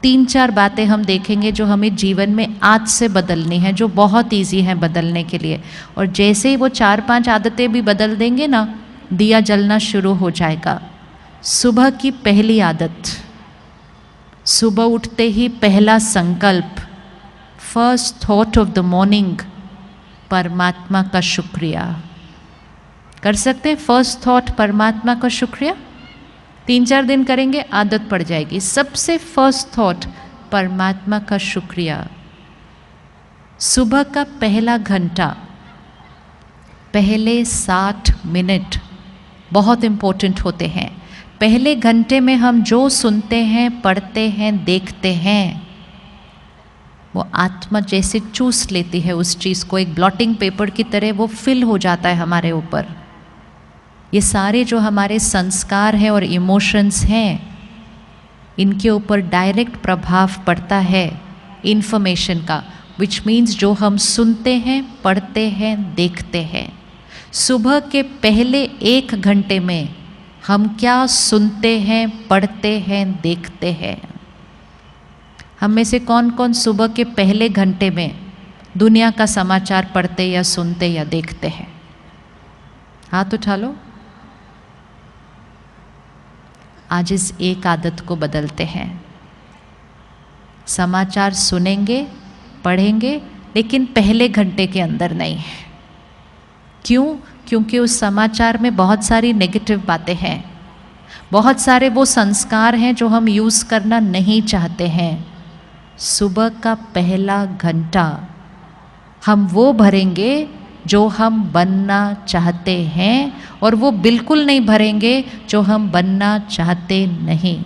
3-4 बातें हम देखेंगे जो हमें जीवन में आज से बदलनी है, जो बहुत ईजी हैं बदलने के लिए। और जैसे ही वो 4-5 आदतें भी बदल देंगे ना, दिया जलना शुरू हो जाएगा। सुबह की पहली आदत, सुबह उठते ही पहला संकल्प, first thought of the morning, परमात्मा का शुक्रिया। कर सकते हैं फर्स्ट थॉट परमात्मा का शुक्रिया? 3-4 दिन करेंगे, आदत पड़ जाएगी। सबसे फर्स्ट थॉट परमात्मा का शुक्रिया। सुबह का पहला घंटा, पहले 60 मिनट बहुत इम्पोर्टेंट होते हैं। पहले घंटे में हम जो सुनते हैं, पढ़ते हैं, देखते हैं, वो आत्मा जैसे चूस लेती है उस चीज़ को, एक ब्लॉटिंग पेपर की तरह वो फिल हो जाता है हमारे ऊपर। ये सारे जो हमारे संस्कार हैं और इमोशंस हैं, इनके ऊपर डायरेक्ट प्रभाव पड़ता है इन्फॉर्मेशन का, विच मीन्स जो हम सुनते हैं, पढ़ते हैं, देखते हैं। सुबह के पहले 1 घंटे में हम क्या सुनते हैं, पढ़ते हैं, देखते हैं? हम में से कौन कौन सुबह के पहले घंटे में दुनिया का समाचार पढ़ते या सुनते या देखते हैं? हाथ उठा लो। आज इस एक आदत को बदलते हैं। समाचार सुनेंगे, पढ़ेंगे, लेकिन पहले घंटे के अंदर नहीं है। क्यों? क्योंकि उस समाचार में बहुत सारी नेगेटिव बातें हैं, बहुत सारे वो संस्कार हैं जो हम यूज़ करना नहीं चाहते हैं। सुबह का पहला घंटा हम वो भरेंगे जो हम बनना चाहते हैं, और वो बिल्कुल नहीं भरेंगे जो हम बनना चाहते नहीं।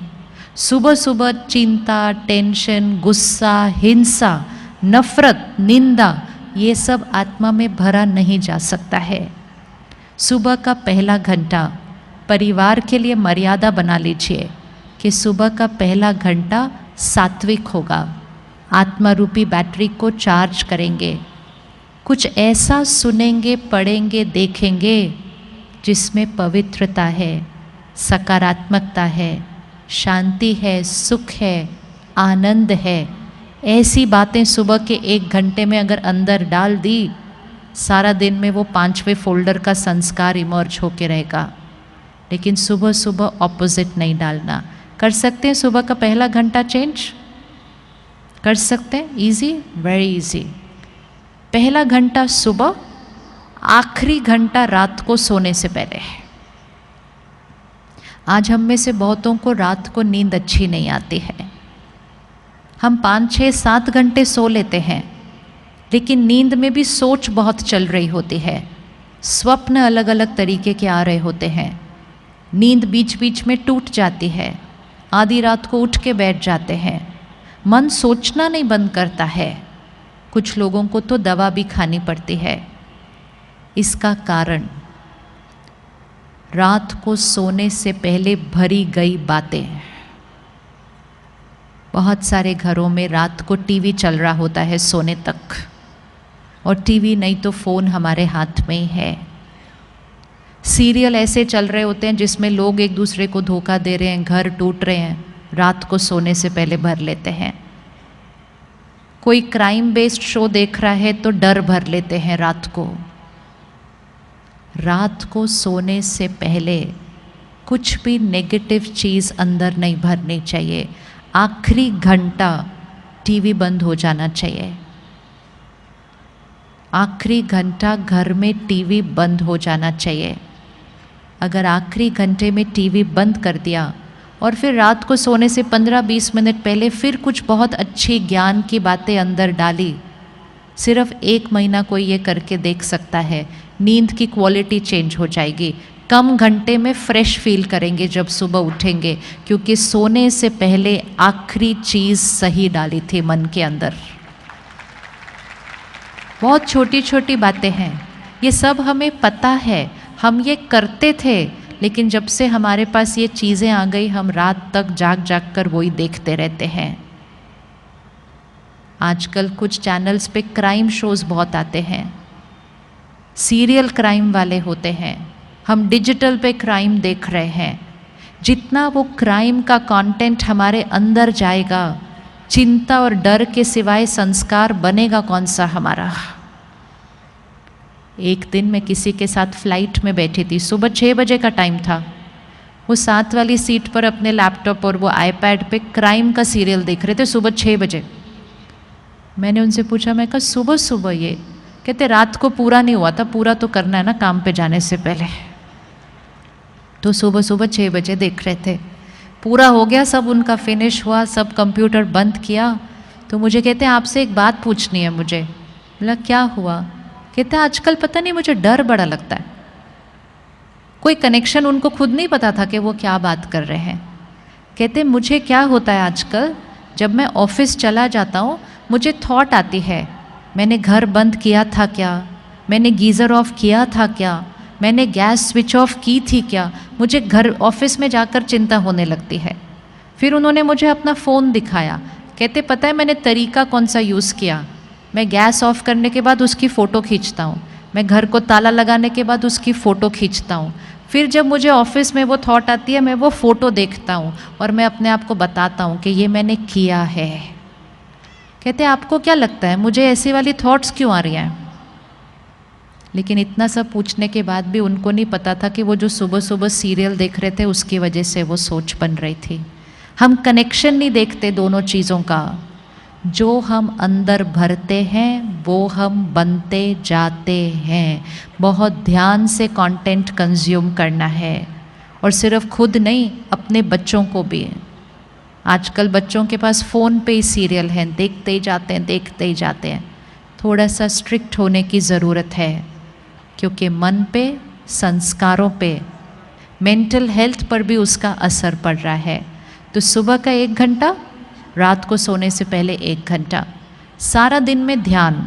सुबह सुबह चिंता, टेंशन, गुस्सा, हिंसा, नफरत, निंदा, ये सब आत्मा में भरा नहीं जा सकता है। सुबह का पहला घंटा परिवार के लिए मर्यादा बना लीजिए कि सुबह का पहला घंटा सात्विक होगा। आत्मा रूपी बैटरी को चार्ज करेंगे। कुछ ऐसा सुनेंगे, पढ़ेंगे, देखेंगे जिसमें पवित्रता है, सकारात्मकता है, शांति है, सुख है, आनंद है। ऐसी बातें सुबह के 1 घंटे में अगर अंदर डाल दी, सारा दिन में वो 5वें फोल्डर का संस्कार इमर्ज होके रहेगा। लेकिन सुबह सुबह ऑपोजिट नहीं डालना। कर सकते हैं सुबह का पहला घंटा चेंज? कर सकते हैं? Easy, very easy. पहला घंटा सुबह, आखिरी घंटा रात को सोने से पहले है। आज हम में से बहुतों को रात को नींद अच्छी नहीं आती है। हम 5, 6, 7 घंटे सो लेते हैं, लेकिन नींद में भी सोच बहुत चल रही होती है, स्वप्न अलग अलग तरीके के आ रहे होते हैं, नींद बीच बीच में टूट जाती है, आधी रात को उठ के बैठ जाते हैं, मन सोचना नहीं बंद करता है। कुछ लोगों को तो दवा भी खानी पड़ती है। इसका कारण रात को सोने से पहले भरी गई बातें। बहुत सारे घरों में रात को टीवी चल रहा होता है सोने तक, और टीवी नहीं तो फ़ोन हमारे हाथ में ही है। सीरियल ऐसे चल रहे होते हैं जिसमें लोग एक दूसरे को धोखा दे रहे हैं, घर टूट रहे हैं, रात को सोने से पहले भर लेते हैं। कोई क्राइम बेस्ड शो देख रहा है तो डर भर लेते हैं रात को। रात को सोने से पहले कुछ भी नेगेटिव चीज़ अंदर नहीं भरनी चाहिए। आखिरी घंटा टीवी बंद हो जाना चाहिए। आखिरी घंटा घर में टीवी बंद हो जाना चाहिए। अगर आखिरी घंटे में टीवी बंद कर दिया और फिर रात को सोने से 15-20 मिनट पहले फिर कुछ बहुत अच्छी ज्ञान की बातें अंदर डाली, सिर्फ 1 महीना कोई ये करके देख सकता है, नींद की क्वालिटी चेंज हो जाएगी। कम घंटे में फ्रेश फील करेंगे जब सुबह उठेंगे, क्योंकि सोने से पहले आखिरी चीज़ सही डाली थी मन के अंदर। बहुत छोटी छोटी बातें हैं, ये सब हमें पता है, हम ये करते थे, लेकिन जब से हमारे पास ये चीज़ें आ गई, हम रात तक जाग जाग कर वही देखते रहते हैं। आजकल कुछ चैनल्स पे क्राइम शोज़ बहुत आते हैं, सीरियल क्राइम वाले होते हैं। हम डिजिटल पे क्राइम देख रहे हैं। जितना वो क्राइम का कंटेंट हमारे अंदर जाएगा, चिंता और डर के सिवाय संस्कार बनेगा कौन सा हमारा। एक दिन मैं किसी के साथ फ्लाइट में बैठी थी, सुबह 6 बजे का टाइम था। वो साथ वाली सीट पर अपने लैपटॉप और वो आईपैड पे क्राइम का सीरियल देख रहे थे सुबह 6 बजे। मैंने उनसे पूछा, मैं कहा सुबह सुबह ये? कहते रात को पूरा नहीं हुआ था, पूरा तो करना है ना काम पे जाने से पहले। तो सुबह सुबह 6 बजे देख रहे थे, पूरा हो गया, सब उनका फिनिश हुआ, सब कंप्यूटर बंद किया। तो मुझे कहते हैं आपसे एक बात पूछनी है मुझे। बोला क्या हुआ? कहते हैं आजकल पता नहीं मुझे डर बड़ा लगता है। कोई कनेक्शन उनको खुद नहीं पता था कि वो क्या बात कर रहे हैं। कहते मुझे क्या होता है आजकल, जब मैं ऑफिस चला जाता हूँ मुझे थॉट आती है, मैंने घर बंद किया था क्या, मैंने गीज़र ऑफ किया था क्या, मैंने गैस स्विच ऑफ की थी क्या। मुझे घर ऑफिस में जाकर चिंता होने लगती है। फिर उन्होंने मुझे अपना फ़ोन दिखाया। कहते पता है मैंने तरीका कौन सा यूज़ किया, मैं गैस ऑफ करने के बाद उसकी फ़ोटो खींचता हूँ, मैं घर को ताला लगाने के बाद उसकी फ़ोटो खींचता हूँ। फिर जब मुझे ऑफिस में वो थॉट आती है मैं वो फ़ोटो देखता हूँ और मैं अपने आप को बताता हूँ कि ये मैंने किया है। कहते आपको क्या लगता है मुझे ऐसी वाली थॉट्स क्यों आ रही हैं? लेकिन इतना सब पूछने के बाद भी उनको नहीं पता था कि वो जो सुबह सुबह सीरियल देख रहे थे उसकी वजह से वो सोच बन रही थी। हम कनेक्शन नहीं देखते दोनों चीज़ों का। जो हम अंदर भरते हैं वो हम बनते जाते हैं। बहुत ध्यान से कंटेंट कंज्यूम करना है, और सिर्फ खुद नहीं, अपने बच्चों को भी। आजकल बच्चों के पास फ़ोन पे ही सीरियल हैं, देखते ही जाते हैं, देखते ही जाते हैं। थोड़ा सा स्ट्रिक्ट होने की ज़रूरत है, क्योंकि मन पे, संस्कारों पे, मेंटल हेल्थ पर भी उसका असर पड़ रहा है। तो सुबह का 1 घंटा, रात को सोने से पहले 1 घंटा, सारा दिन में ध्यान।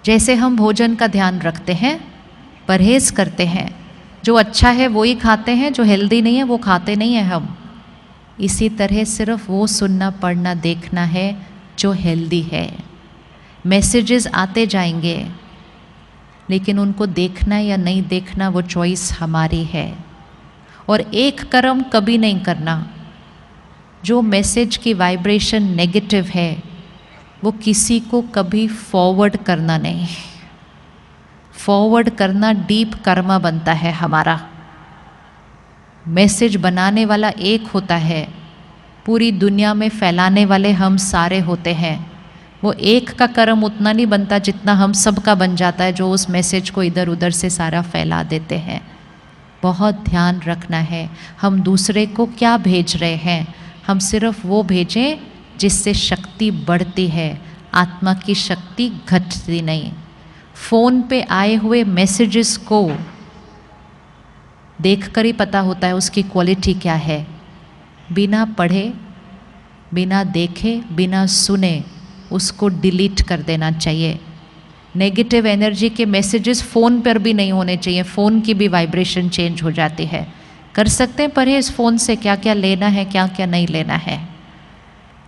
जैसे हम भोजन का ध्यान रखते हैं, परहेज़ करते हैं, जो अच्छा है वो ही खाते हैं, जो हेल्दी नहीं है वो खाते नहीं हैं हम। इसी तरह सिर्फ वो सुनना, पढ़ना, देखना है जो हेल्दी है। मैसेजेस आते जाएंगे, लेकिन उनको देखना या नहीं देखना वो चॉइस हमारी है। और एक कर्म कभी नहीं करना। जो मैसेज की वाइब्रेशन नेगेटिव है वो किसी को कभी फॉरवर्ड करना नहीं। फॉरवर्ड करना डीप कर्मा बनता है हमारा। मैसेज बनाने वाला एक होता है, पूरी दुनिया में फैलाने वाले हम सारे होते हैं। वो एक का कर्म उतना नहीं बनता जितना हम सब का बन जाता है, जो उस मैसेज को इधर उधर से सारा फैला देते हैं। बहुत ध्यान रखना है हम दूसरे को क्या भेज रहे हैं। हम सिर्फ वो भेजें जिससे शक्ति बढ़ती है, आत्मा की शक्ति घटती नहीं। फ़ोन पे आए हुए मैसेजेस को देखकर ही पता होता है उसकी क्वालिटी क्या है। बिना पढ़े, बिना देखे, बिना सुने उसको डिलीट कर देना चाहिए। नेगेटिव एनर्जी के मैसेजेस फ़ोन पर भी नहीं होने चाहिए, फ़ोन की भी वाइब्रेशन चेंज हो जाती है। कर सकते हैं परहेज़ फ़ोन से, क्या क्या लेना है, क्या क्या नहीं लेना है।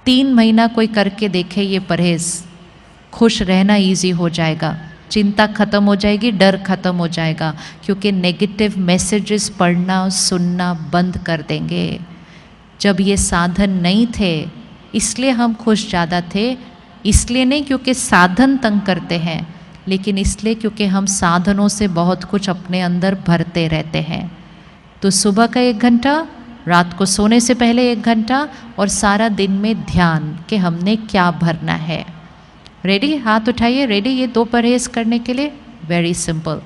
3 महीना कोई करके देखे ये परहेज़, खुश रहना इजी हो जाएगा, चिंता ख़त्म हो जाएगी, डर ख़त्म हो जाएगा, क्योंकि नेगेटिव मैसेजेस पढ़ना सुनना बंद कर देंगे। जब ये साधन नहीं थे इसलिए हम खुश ज़्यादा थे, इसलिए नहीं क्योंकि साधन तंग करते हैं, लेकिन इसलिए क्योंकि हम साधनों से बहुत कुछ अपने अंदर भरते रहते हैं। तो सुबह का 1 घंटा, रात को सोने से पहले 1 घंटा, और सारा दिन में ध्यान कि हमने क्या भरना है। रेडी? हाथ उठाइए। रेडी? ये 2 परहेज़ करने के लिए वेरी सिंपल।